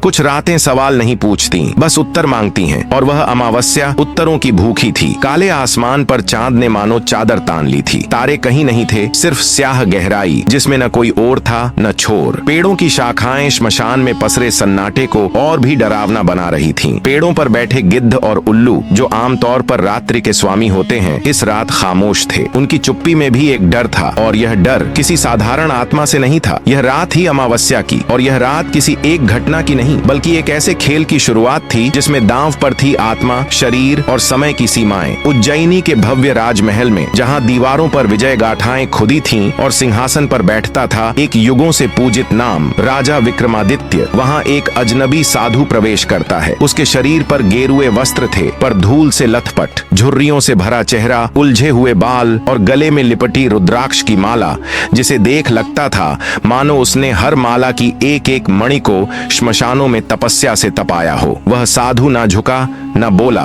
कुछ रातें सवाल नहीं पूछती, बस उत्तर मांगती हैं, और वह अमावस्या उत्तरों की भूखी थी। काले आसमान पर चांद ने मानो चादर तान ली थी। तारे कहीं नहीं थे, सिर्फ स्याह गहराई जिसमें न कोई ओर था न छोर। पेड़ों की शाखाएं श्मशान में पसरे सन्नाटे को और भी डरावना बना रही थीं। पेड़ों पर बैठे गिद्ध और उल्लू, जो आमतौर पर रात्रि के स्वामी होते हैं, इस रात खामोश थे। उनकी चुप्पी में भी एक डर था, और यह डर किसी साधारण आत्मा से नहीं था। यह रात ही अमावस्या की, और यह रात किसी एक घटना की नहीं, बल्कि एक ऐसे खेल की शुरुआत थी जिसमें दांव पर थी आत्मा, शरीर और समय की सीमाएं। उज्जैनी के भव्य राजमहल में, जहां दीवारों पर विजय गाथाएं खुदी थीं और सिंहासन पर बैठता था एक युगों से पूजित नाम, राजा विक्रमादित्य, वहां एक अजनबी साधु प्रवेश करता है। उसके शरीर पर गेरुए वस्त्र थे, पर धूल से लथपथ, झुर्रियों से भरा चेहरा, उलझे हुए बाल और गले में लिपटी रुद्राक्ष की माला, जिसे देख लगता था मानो उसने हर माला की एक एक मणि को श्मशानों में तपस्या से तपाया हो। वह साधु ना झुका न बोला,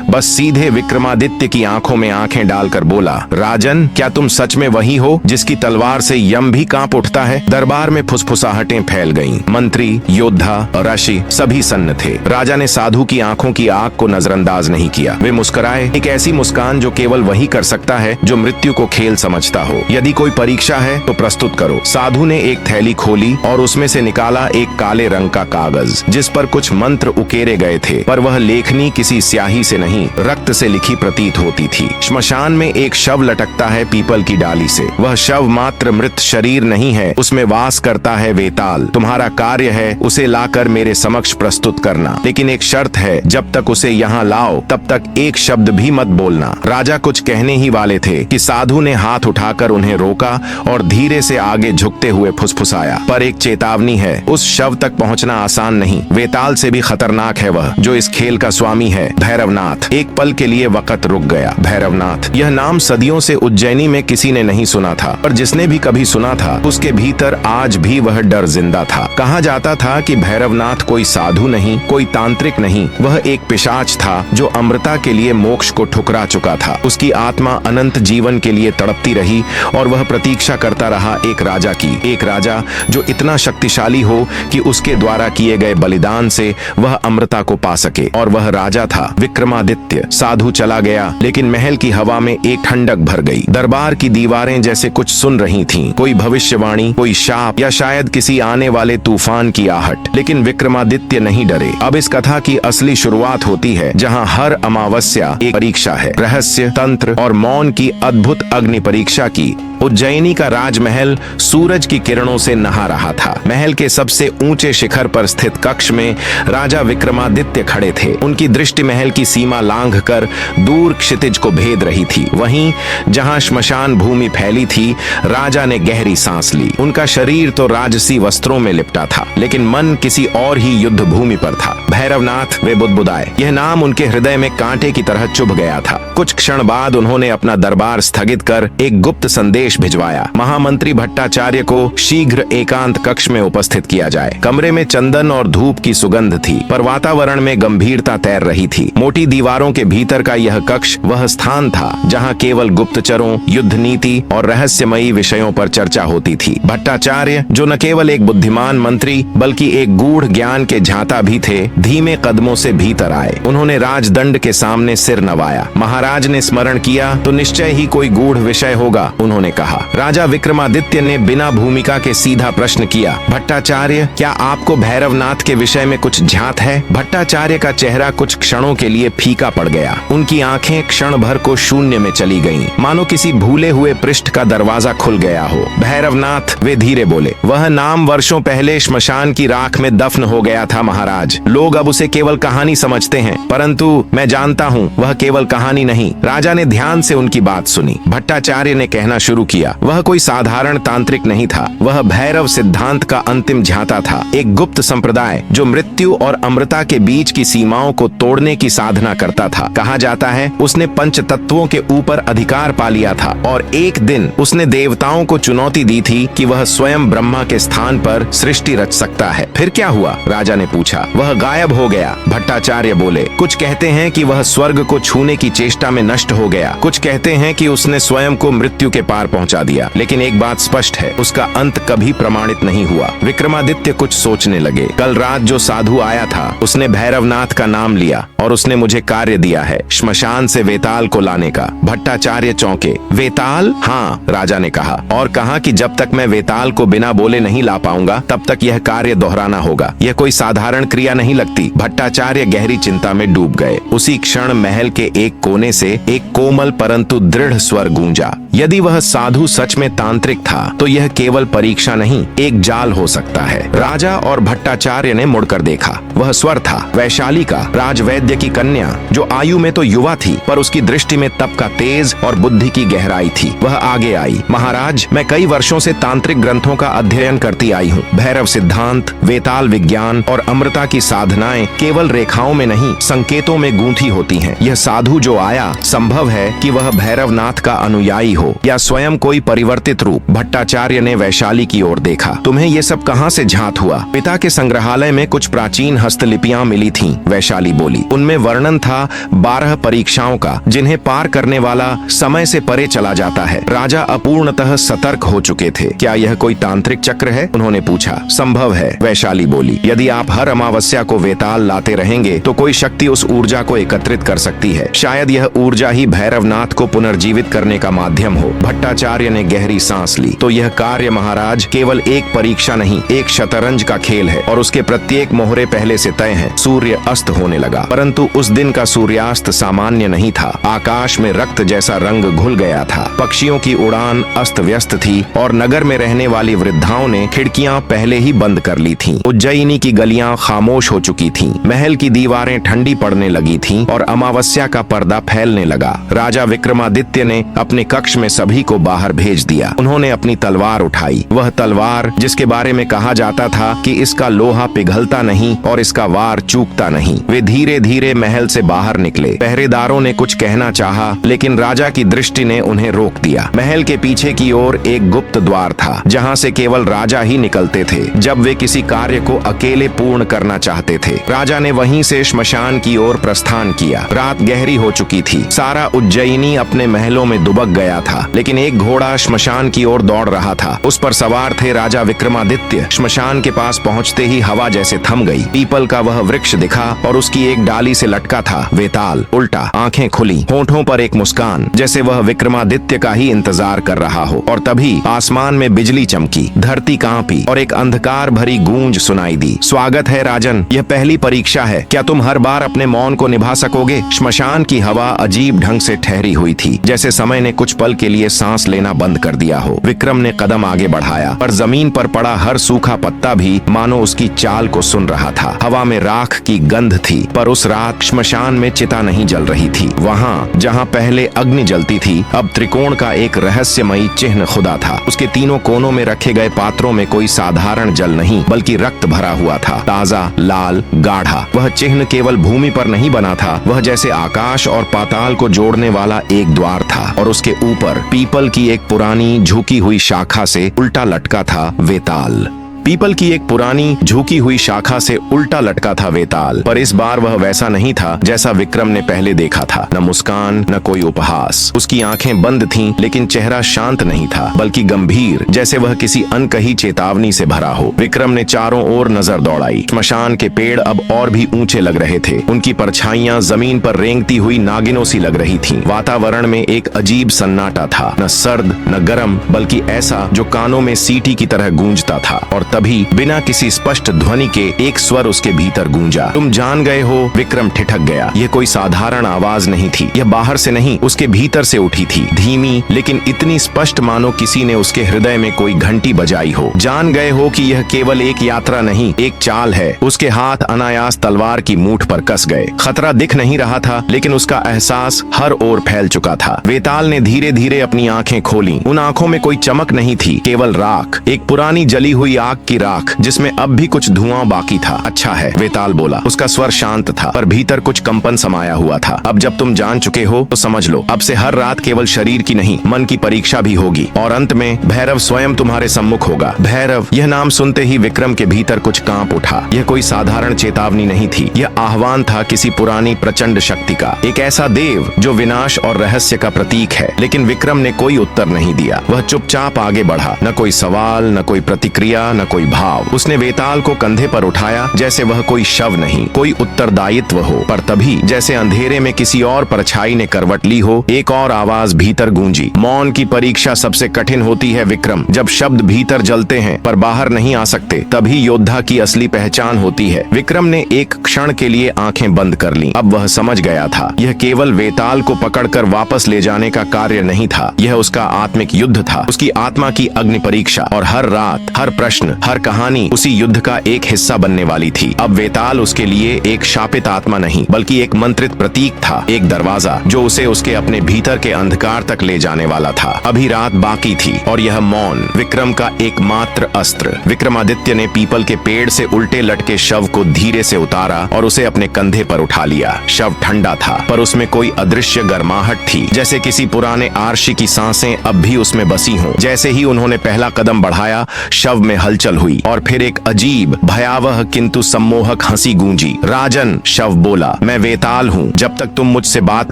बस सीधे विक्रमादित्य की आंखों में आंखें डालकर बोला, राजन, क्या तुम सच में वही हो जिसकी तलवार से यम भी कांप उठता है? दरबार में फुसफुसाहटें फैल गईं। मंत्री, योद्धा और ऋषि सभी सन्न थे। राजा ने साधु की आंखों की आग को नजरअंदाज नहीं किया। वे मुस्कुराए, एक ऐसी मुस्कान जो केवल वही कर सकता है जो मृत्यु को खेल समझता हो। यदि कोई परीक्षा है तो प्रस्तुत करो। साधु ने एक थैली खोली और उसमें से निकाला एक काले रंग का कागज, जिस पर कुछ मंत्र उकेरे गए थे, पर वह लेखनी किसी स्याही से नहीं, रक्त से लिखी प्रतीत होती थी। श्मशान में एक शव लटकता है पीपल की डाली से। वह शव मात्र मृत शरीर नहीं है, उसमें वास करता है वेताल। तुम्हारा कार्य है उसे लाकर मेरे समक्ष प्रस्तुत करना, लेकिन एक शर्त है, जब तक उसे यहाँ लाओ तब तक एक शब्द भी मत बोलना। राजा कुछ कहने ही वाले थे कि साधु ने हाथ उठाकर उन्हें रोका और धीरे से आगे झुकते हुए फुसफुसाया, पर एक चेतावनी है, उस शव तक पहुँचना आसान नहीं। वेताल से भी खतरनाक है वह जो इस खेल का स्वामी है, भैरवनाथ। एक पल के लिए वक्त रुक गया। भैरवनाथ, यह नाम सदियों से उज्जैनी में किसी ने नहीं सुना था, पर जिसने भी कभी सुना था उसके भीतर आज भी वह डर जिंदा था। कहा जाता था कि भैरवनाथ कोई साधु नहीं, कोई तांत्रिक नहीं, वह एक पिशाच था जो अमृता के लिए मोक्ष को ठुकरा चुका था। उसकी आत्मा अनंत जीवन के लिए तड़पती रही और वह प्रतीक्षा करता रहा एक राजा की, एक राजा जो इतना शक्तिशाली हो कि उसके द्वारा किए गए बलिदान से वह अमृता को पा सके। और वह राजा था विक्रमादित्य। साधु चला गया, लेकिन महल की हवा में एक ठंडक भर गई। दरबार की दीवारें जैसे कुछ सुन रही थीं, कोई भविष्यवाणी, कोई शाप, या शायद किसी आने वाले तूफान की आहट। लेकिन विक्रमादित्य नहीं डरे। अब इस कथा की असली शुरुआत होती है, जहां हर अमावस्या एक परीक्षा है, रहस्य, तंत्र और मौन की अद्भुत अग्नि परीक्षा की। उज्जैनी का राजमहल सूरज की किरणों से नहा रहा था। महल के सबसे ऊंचे शिखर पर स्थित कक्ष में राजा विक्रमादित्य खड़े थे। उनकी दृष्टि महल की सीमा लांघकर दूर क्षितिज को भेद रही थी। वहीं जहां श्मशान भूमि फैली थी, राजा ने गहरी सांस ली। उनका शरीर तो राजसी वस्त्रों में लिपटा था, लेकिन मन किसी और ही युद्ध भूमि पर था। भैरवनाथ, वे बुदबुदाए। यह नाम उनके हृदय में कांटे की तरह चुभ गया था। कुछ क्षण बाद उन्होंने अपना दरबार स्थगित कर एक गुप्त संदेश भिजवाया। महामंत्री भट्टाचार्य को शीघ्र एकांत कक्ष में उपस्थित किया जाए। कमरे में चंदन और धूप की सुगंध थी, पर वातावरण में गंभीरता तैर रही थी। मोटी दीवारों के भीतर का यह कक्ष वह स्थान था जहां केवल गुप्तचरों, युद्ध नीति और रहस्यमयी विषयों पर चर्चा होती थी। भट्टाचार्य, जो न केवल एक बुद्धिमान मंत्री बल्कि एक गूढ़ ज्ञान के झांता भी थे, धीमे कदमों से भीतर आए। उन्होंने राजदंड के सामने सिर नवाया। महाराज ने स्मरण किया तो निश्चय ही कोई गूढ़ विषय होगा, उन्होंने कहा। राजा विक्रमादित्य ने बिना भूमिका के सीधा प्रश्न किया, भट्टाचार्य, क्या आपको भैरवनाथ के विषय में कुछ झांत है? भट्टाचार्य का चेहरा कुछ क्षणों के लिए फीका पड़ गया। उनकी आंखें क्षण भर को शून्य में चली गईं, मानो किसी भूले हुए पृष्ठ का दरवाजा खुल गया हो। भैरवनाथ, वे धीरे बोले, वह नाम वर्षों पहले श्मशान की राख में दफन हो गया था महाराज। लोग अब उसे केवल कहानी समझते हैं, परंतु मैं जानता हूँ वह केवल कहानी नहीं। राजा ने ध्यान से उनकी बात सुनी। भट्टाचार्य ने कहना शुरू किया, वह कोई साधारण तांत्रिक नहीं था, वह भैरव सिद्धांत का अंतिम झांता था। एक गुप्त संप्रदाय जो मृत्यु और अमृता के बीच की सीमाओं को तोड़ने की साधना करता था। कहा जाता है उसने पंच तत्वों के ऊपर अधिकार पा लिया था, और एक दिन उसने देवताओं को चुनौती दी थी कि वह स्वयं ब्रह्मा के स्थान पर सृष्टि रच सकता है। फिर क्या हुआ? राजा ने पूछा। वह गायब हो गया, भट्टाचार्य बोले। कुछ कहते हैं कि वह स्वर्ग को छूने की चेष्टा चेष्टा में नष्ट हो गया। कुछ कहते हैं कि उसने स्वयं को मृत्यु के पार पहुंचा दिया, लेकिन एक बात स्पष्ट है, उसका अंत कभी प्रमाणित नहीं हुआ। विक्रमादित्य कुछ सोचने लगे। कल रात जो साधु आया था उसने भैरवनाथ का नाम लिया और उसने मुझे कार्य दिया है श्मशान से वेताल को लाने का। भट्टाचार्य चौंके। वेताल? हाँ, राजा ने कहा, और कहा कि जब तक मैं वेताल को बिना बोले नहीं ला पाऊंगा तब तक यह कार्य दोहराना होगा। यह कोई साधारण क्रिया नहीं लगती। भट्टाचार्य गहरी चिंता में डूब गए। उसी क्षण महल के एक कोने से एक कोमल परंतु दृढ़ स्वर गूंजा। यदि वह साधु सच में तांत्रिक था तो यह केवल परीक्षा नहीं, एक जाल हो सकता है। राजा और भट्टाचार्य ने मुड़कर देखा। वह स्वर था वैशाली का, राजवैद्य की कन्या, जो आयु में तो युवा थी पर उसकी दृष्टि में तप का तेज और बुद्धि की गहराई थी। वह आगे आई। महाराज, मैं कई वर्षों से तांत्रिक ग्रंथों का अध्ययन करती आई हूँ। भैरव सिद्धांत, वेताल विज्ञान और अमृता की साधनाएं केवल रेखाओं में नहीं, संकेतों में गूंथी होती हैं। यह साधु जो आया, संभव है कि वह भैरवनाथ का अनुयायी हो या स्वयं कोई परिवर्तित रूप। भट्टाचार्य ने वैशाली की ओर देखा। तुम्हें ये सब कहाँ से झांत हुआ? पिता के संग्रहालय में कुछ प्राचीन हस्तलिपियां मिली थीं, वैशाली बोली। उनमें वर्णन था 12 परीक्षाओं का, जिन्हें पार करने वाला समय से परे चला जाता है। राजा अपूर्णतः सतर्क हो चुके थे। क्या यह कोई तांत्रिक चक्र है? उन्होंने पूछा। संभव है, वैशाली बोली। यदि आप हर अमावस्या को वेताल लाते रहेंगे तो कोई शक्ति उस ऊर्जा को एकत्रित कर सकती है। शायद यह ऊर्जा ही भैरवनाथ को पुनर्जीवित करने का माध्यम हो। भट्टाचार्य ने गहरी सांस ली। तो यह कार्य महाराज केवल एक परीक्षा नहीं, एक शतरंज का खेल है और उसके प्रत्येक मोहरे पहले से तय हैं। सूर्य अस्त होने लगा, परंतु उस दिन का सूर्यास्त सामान्य नहीं था। आकाश में रक्त जैसा रंग घुल गया था। पक्षियों की उड़ान अस्त व्यस्त थी और नगर में रहने वाली वृद्धाओं ने खिड़कियां पहले ही बंद कर ली थीं। उज्जयिनी की गलियां खामोश हो चुकी थीं। महल की दीवारें ठंडी पड़ने लगी थीं और अमावस्या का पर्दा फैलने लगा। राजा विक्रमादित्य ने अपने कक्ष में सभी को बाहर भेज दिया। उन्होंने अपनी तलवार उठाई। वह तलवार जिसके बारे में कहा जाता था कि इसका लोहा पिघलता नहीं और इसका वार चूकता नहीं। वे धीरे धीरे महल से बाहर निकले। पहरेदारों ने कुछ कहना चाहा, लेकिन राजा की दृष्टि ने उन्हें रोक दिया। महल के पीछे की ओर एक गुप्त द्वार था, जहाँ से केवल राजा ही निकलते थे जब वे किसी कार्य को अकेले पूर्ण करना चाहते थे। राजा ने वहीं से श्मशान की ओर प्रस्थान किया। रात गहरी हो चुकी थी। सारा उज्जयिनी अपने महलों में दुबक गया था, लेकिन एक घोड़ा श्मशान की ओर दौड़ रहा था। उस पर सवार थे राजा विक्रमादित्य। श्मशान के पास पहुंचते ही हवा जैसे थम गई। पीपल का वह वृक्ष दिखा और उसकी एक डाली से लटका था वेताल, उल्टा, आंखें खुली, होठों पर एक मुस्कान, जैसे वह विक्रमादित्य का ही इंतजार कर रहा हो। और तभी आसमान में बिजली चमकी, धरती कांपी और एक अंधकार भरी गूंज सुनाई दी। स्वागत है राजन, यह पहली परीक्षा है। क्या तुम हर बार अपने मौन को निभा सकोगे? श्मशान की हवा अजीब ढंग से ठहरी हुई थी, जैसे समय ने कुछ पल के लिए सांस लेना बंद कर दिया हो। विक्रम ने कदम आगे बढ़ाया, पर जमीन पर पड़ा हर सूखा पत्ता भी मानो उसकी चाल को सुन रहा था। हवा में राख की गंध थी, पर उस रात श्मशान में चिता नहीं जल रही थी। वहाँ जहाँ पहले अग्नि जलती थी, अब त्रिकोण का एक रहस्यमयी चिन्ह खुदा था। उसके तीनों कोनों में रखे गए पात्रों में कोई साधारण जल नहीं, बल्कि रक्त भरा हुआ था, ताजा, लाल, गाढ़ा। वह चिन्ह केवल भूमि पर नहीं बना था, वह जैसे आकाश और पाताल को जोड़ने वाला एक द्वार था। और उसके ऊपर पीपल की एक पुरानी झुकी हुई शाखा से उल्टा लटका था वेताल। पीपल की एक पुरानी झुकी हुई शाखा से उल्टा लटका था वेताल, पर इस बार वह वैसा नहीं था जैसा विक्रम ने पहले देखा था। न मुस्कान, न कोई उपहास। उसकी आंखें बंद थीं, लेकिन चेहरा शांत नहीं था, बल्कि गंभीर, जैसे वह किसी अनकही चेतावनी से भरा हो। विक्रम ने चारों ओर नजर दौड़ाई। श्मशान के पेड़ अब और भी ऊंचे लग रहे थे। उनकी परछाइयां जमीन पर रेंगती हुई नागिनों सी लग रही थीं। वातावरण में एक अजीब सन्नाटा था, न सर्द न गर्म, बल्कि ऐसा जो कानों में सीटी की तरह गूंजता था। और तभी बिना किसी स्पष्ट ध्वनि के एक स्वर उसके भीतर गूंजा। तुम जान गए हो? विक्रम ठिठक गया। यह कोई साधारण आवाज नहीं थी। यह बाहर से नहीं, उसके भीतर से उठी थी, धीमी लेकिन इतनी स्पष्ट मानो किसी ने उसके हृदय में कोई घंटी बजाई हो। जान गए हो कि यह केवल एक यात्रा नहीं, एक चाल है। उसके हाथ अनायास तलवार की मूठ पर कस गए। खतरा दिख नहीं रहा था, लेकिन उसका एहसास हर ओर फैल चुका था। वेताल ने धीरे धीरे अपनी आंखें खोली। उन आंखों में कोई चमक नहीं थी, केवल राख। एक पुरानी जली हुई आग की राख जिसमें अब भी कुछ धुआं बाकी था। अच्छा है, वेताल बोला। उसका स्वर शांत था पर भीतर कुछ कंपन समाया हुआ था। अब जब तुम जान चुके हो तो समझ लो, अब से हर रात केवल शरीर की नहीं मन की परीक्षा भी होगी और अंत में भैरव स्वयं तुम्हारे सम्मुख होगा। भैरव, यह नाम सुनते ही विक्रम के भीतर कुछ कांप उठा। यह कोई साधारण चेतावनी नहीं थी, यह आह्वान था किसी पुरानी प्रचंड शक्ति का, एक ऐसा देव जो विनाश और रहस्य का प्रतीक है। लेकिन विक्रम ने कोई उत्तर नहीं दिया। वह चुपचाप आगे बढ़ा, न कोई सवाल, न कोई प्रतिक्रिया, न कोई भाव। उसने वेताल को कंधे पर उठाया जैसे वह कोई शव नहीं, कोई उत्तरदायित्व हो। पर तभी जैसे अंधेरे में किसी और परछाई ने करवट ली हो, एक और आवाज भीतर गूंजी। मौन की परीक्षा सबसे कठिन होती है विक्रम। जब शब्द भीतर जलते हैं पर बाहर नहीं आ सकते, तभी योद्धा की असली पहचान होती है। विक्रम ने एक क्षण के लिए आंखें बंद कर लीं। अब वह समझ गया था, यह केवल वेताल को पकड़कर वापस ले जाने का कार्य नहीं था, यह उसका आत्मिक युद्ध था, उसकी आत्मा की अग्नि परीक्षा। और हर रात, हर प्रश्न, हर कहानी उसी युद्ध का एक हिस्सा बनने वाली थी। अब वेताल उसके लिए एक शापित आत्मा नहीं बल्कि एक मंत्रित प्रतीक था, एक दरवाजा जो उसे उसके अपने भीतर के अंधकार तक ले जाने वाला था। अभी रात बाकी थी और यह मौन विक्रम का एकमात्र अस्त्र। विक्रमादित्य ने पीपल के पेड़ से उल्टे लटके शव को धीरे से उतारा और उसे अपने कंधे पर उठा लिया। शव ठंडा था पर उसमें कोई अदृश्य गर्माहट थी, जैसे किसी पुराने आरशी की सांसें अब भी उसमें बसी हों। जैसे ही उन्होंने पहला कदम बढ़ाया, शव में हलचल हुई और फिर एक अजीब, भयावह किंतु सम्मोहक हंसी गूंजी। राजन, शव बोला, मैं वेताल हूँ। जब तक तुम मुझसे बात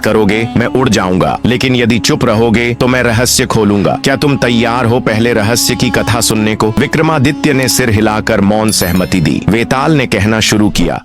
करोगे मैं उड़ जाऊंगा, लेकिन यदि चुप रहोगे तो मैं रहस्य खोलूंगा। क्या तुम तैयार हो पहले रहस्य की कथा सुनने को? विक्रमादित्य ने सिर हिलाकर मौन सहमति दी। वेताल ने कहना शुरू किया,